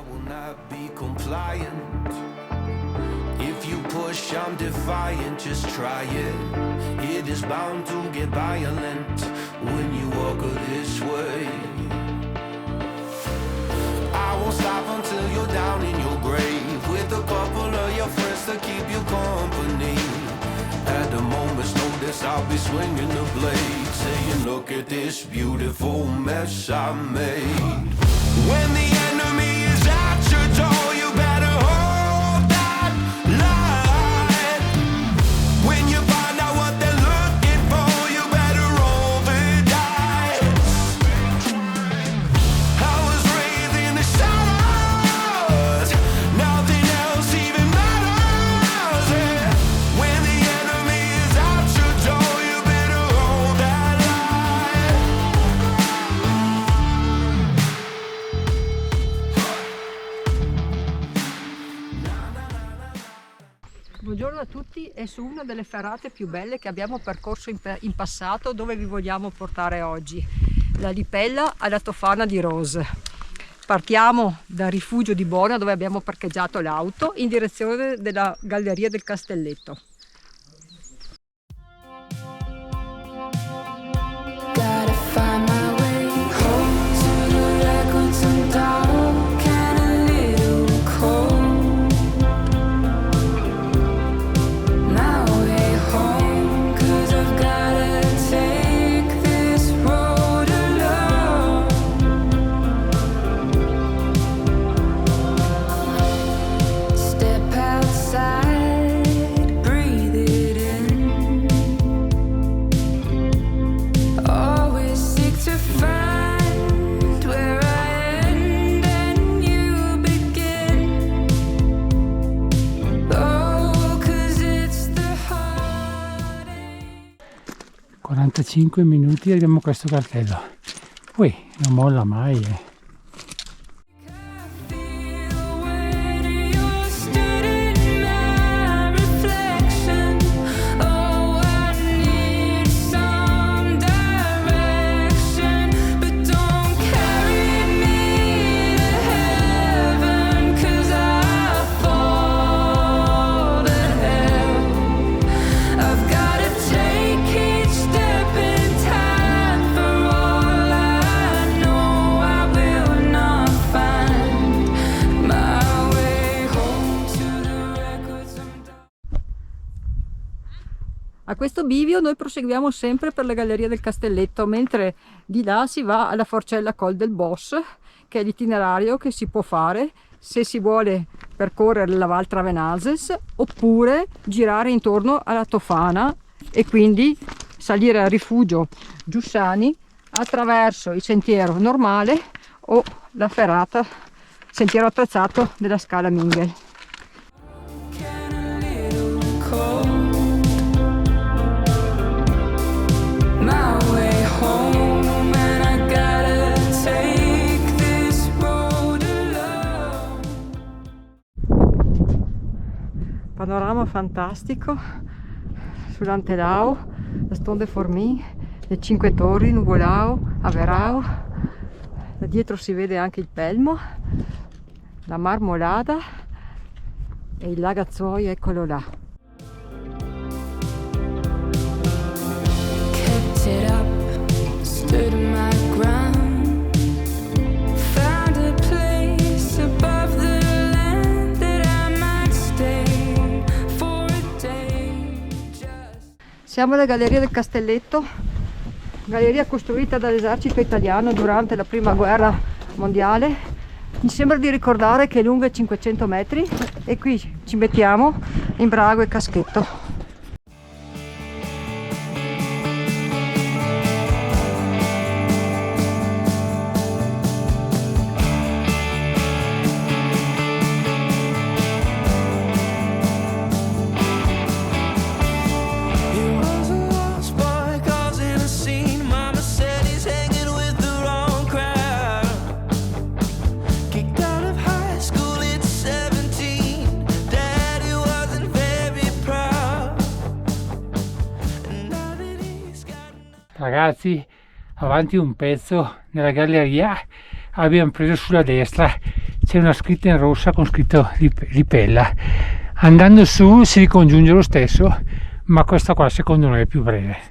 will not be compliant. If you push, I'm defiant, just try it. It is bound to get violent when you walk this way. I won't stop until you're down in your grave, with a couple of your friends to keep you company. At the moment's notice, I'll be swinging the blade, saying, look at this beautiful mess I made. When the enemy is at your door, you better hold that line. When you find out what they're looking for, you better roll the dice. I was raised in the shadows, nothing else even matters. Yeah. When the enemy is at your door, you better hold that line. Buongiorno a tutti, è su una delle ferrate più belle che abbiamo percorso in passato, dove vi vogliamo portare oggi, la Lipella alla Tofana di Rose. Partiamo dal rifugio di Bona, dove abbiamo parcheggiato l'auto, in direzione della Galleria del Castelletto. Gotta find my way home to the records and dark and a little cold. My way home, 'cause I've gotta take this road alone. Step outside, breathe it in. Always seek to find where I end and you begin. Oh, 'cause it's the heartache. 45 minuti e abbiamo questo cartello. Poi non molla mai. I feel when you're stood in my reflection. Oh, I need some direction, but don't carry me to heaven, 'cause I fall to hell. I've gotta take each step in time. For all I know, I will not find my way home to the records and A questo bivio noi proseguiamo sempre per la Galleria del Castelletto, mentre di là si va alla Forcella Col del Boss, che è l'itinerario che si può fare se si vuole percorrere la Val Travenases oppure girare intorno alla Tofana e quindi salire al rifugio Giussani attraverso il sentiero normale o la ferrata sentiero attrezzato della Scala Minghel. can a little cold. My way home, and I gotta take this road alone. Panorama fantastico sull'Antelao, la Stonde Formin, le Cinque Torri, Nuvolao, Averao. Da dietro si vede anche il Pelmo, la Marmolada e il Lagazzoio, eccolo là. Kept it up, stood my ground, found a place above the land that I might stay for a day. Just Siamo alla Galleria del Castelletto, galleria costruita dall'esercito italiano durante la prima guerra mondiale. Mi sembra di ricordare che è lunga 500 metri e qui ci mettiamo imbrago e caschetto. He was a lost boy causing a scene. Mama said he's hanging with the wrong crowd. Kicked out of high school at 17. Daddy wasn't very proud. And now that he's got Ragazzi, avanti un pezzo nella galleria abbiamo preso sulla destra, c'è una scritta in rossa con scritto Ripella. Andando su si ricongiunge lo stesso, ma questa qua secondo noi è più breve.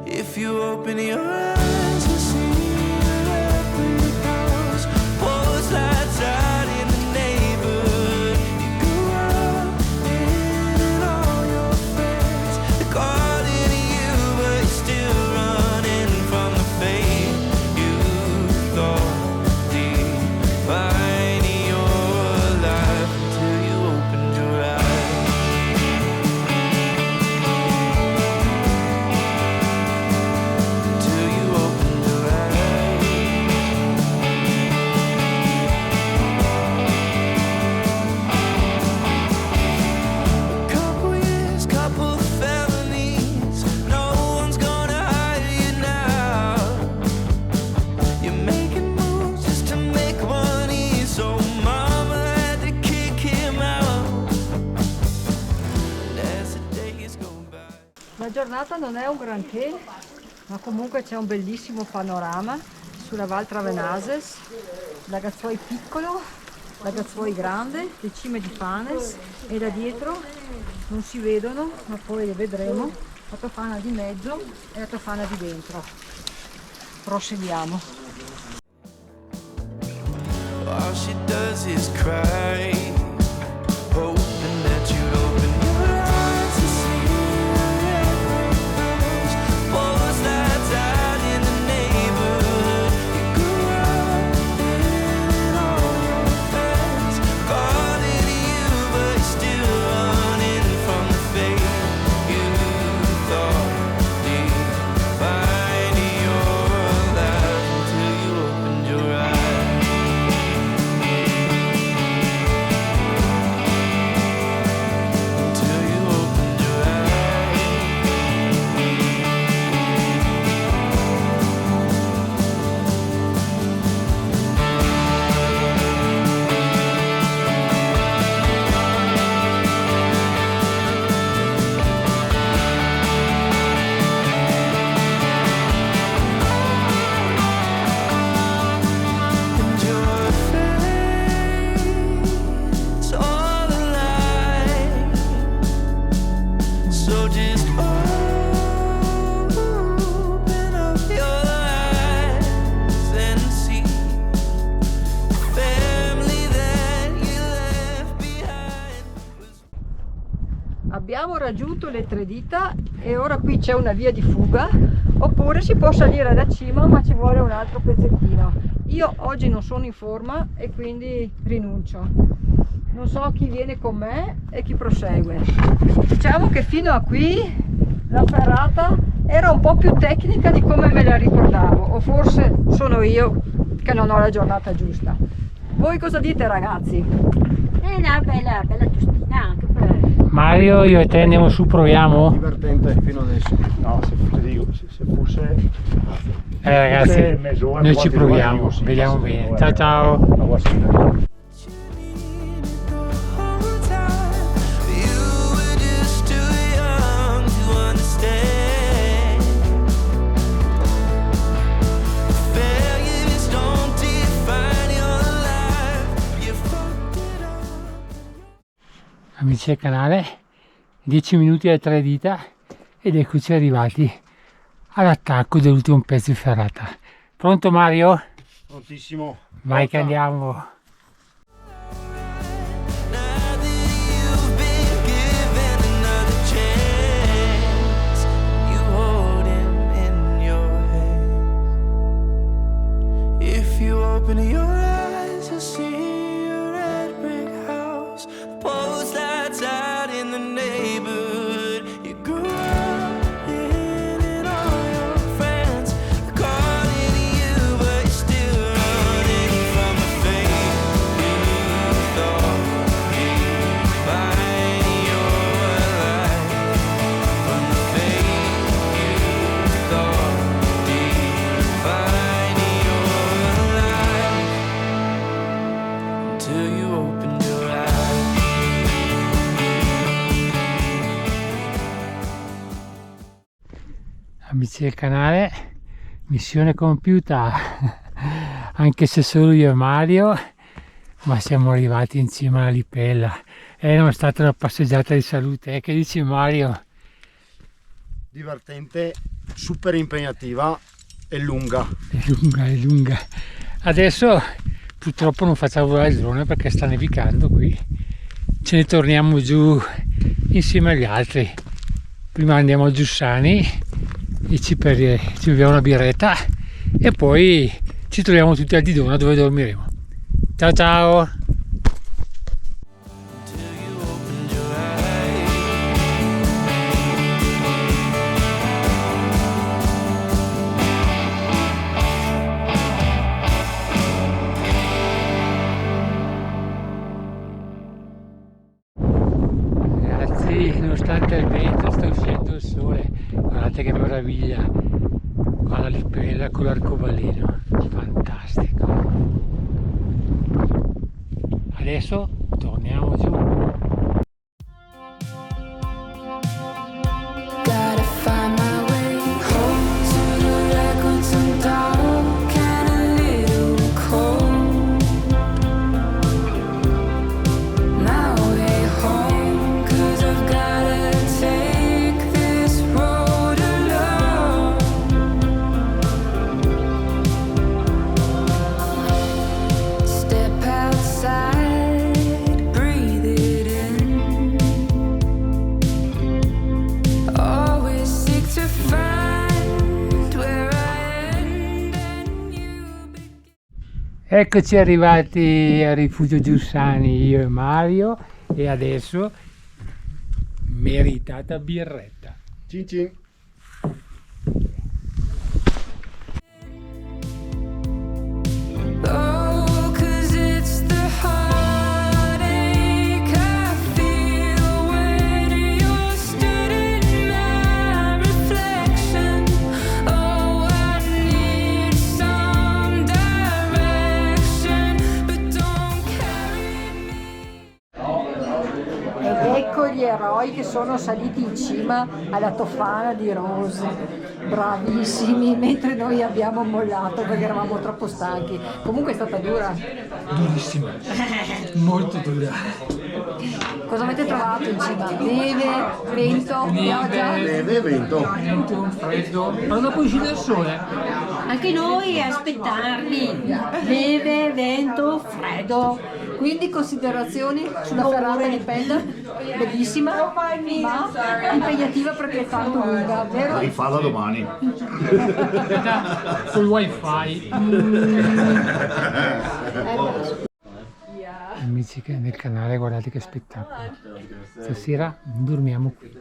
If you open your eyes, you see every house, post lights out in the neighborhood. You grew up in all your friends, they're calling you, but you're still running from the fate you thought defined your life until you opened your eyes. La giornata non è un granché, ma comunque c'è un bellissimo panorama sulla Val Travenases, la Gazzoi piccolo, la Gazzoi grande, le cime di Fanes, e da dietro non si vedono, ma poi le vedremo, la Tofana di mezzo e la Tofana di dentro. Proseguiamo. All she does is cry, hoping that you open your eyes to see every house, post lights out in the neighborhood. You grew up in all your friends, calling you, but you're still running from the fate you thought defined your life until you opened your eyes. Abbiamo raggiunto le Tre Dita e ora qui c'è una via di fuga, oppure si può salire alla cima, ma ci vuole un altro pezzettino. Io oggi non sono in forma e quindi rinuncio. Non so chi viene con me e chi prosegue. Diciamo che fino a qui la ferrata era un po' più tecnica di come me la ricordavo, o forse sono io che non ho la giornata giusta. Voi cosa dite, ragazzi? È una bella giustina anche per Mario, io e te andiamo su, proviamo? Divertente fino adesso. No, se dico, se fosse Ragazzi, mezz'ora, noi ci quasi proviamo, due, sì, vediamo sì, bene. guarda, Ciao ciao! la vostra idea. Amici del canale, 10 minuti alle Tre Dita ed eccoci arrivati all'attacco dell'ultimo pezzo di ferrata. Pronto Mario? Prontissimo. Vai che andiamo! Open your eyes, you'll see a red brick house, post lights out in the neighborhood. You grew up in and all your friends are calling you, but you're still running from the fate Amici del canale, missione compiuta, anche se solo io e Mario, ma siamo arrivati in cima alla Lipella. Non è stata una passeggiata di salute, che dici Mario? Divertente, super impegnativa e lunga. È lunga. Adesso purtroppo non facciamo volare il drone perché sta nevicando qui. Ce ne torniamo giù insieme agli altri. Prima andiamo a Giussani e ci beviamo una birretta e poi ci troviamo tutti al Didona dove dormiremo. Ciao ciao! Ragazzi, nonostante il vento sta uscendo il sole, guardate che meraviglia, qua la Lipella con l'arcobaleno, fantastico. Adesso torniamo giù. Gotta find my way home to the records and dark and a little cold. My way home, 'cause I've gotta take this road alone. Step outside, breathe it in. Always seek to find where I end and you begin. Eccoci arrivati al rifugio Giussani, io e Mario, e adesso meritata birretta. Cin cin. Oh, 'cause it's the heartache I feel when you're stood in my reflection. Oh, I need some direction, but don't carry me. Ed ecco gli eroi che sono saliti in cima alla Tofana di Rose. Bravissimi, mentre noi abbiamo mollato perché eravamo troppo stanchi. Comunque è stata dura. Durissima, molto dura. Cosa avete trovato in cima? Neve, vento, pioggia? Neve e vento. Freddo, ma dopo uscire il sole. Anche noi aspettarvi. Neve, vento, freddo. Quindi considerazioni sulla ferrata di Pella? Bellissima, ma impegnativa perché è tanto lunga, vero? Rifarla domani. Col wifi. Amici del canale, guardate che spettacolo. Stasera dormiamo qui.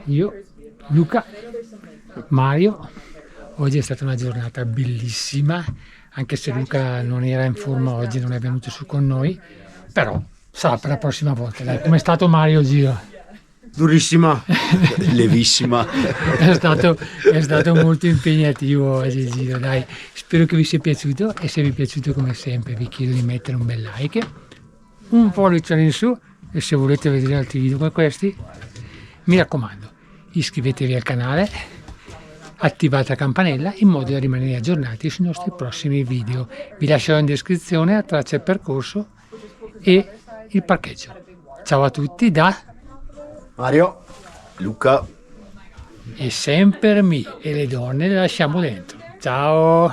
Io, Luca, Mario. Oggi è stata una giornata bellissima, anche se Luca non era in forma oggi, non è venuto su con noi, però sarà per la prossima volta. Dai, com'è stato Mario il giro? Durissima. Levissima. È stato molto impegnativo oggi il giro, dai. Spero che vi sia piaciuto e se vi è piaciuto come sempre vi chiedo di mettere un bel like, un pollice in su e se volete vedere altri video come questi, mi raccomando, iscrivetevi al canale, attivate la campanella in modo da rimanere aggiornati sui nostri prossimi video. Vi lascerò in descrizione la traccia del percorso e il parcheggio. Ciao a tutti da Mario, Luca. E sempre me e le donne le lasciamo dentro. Ciao!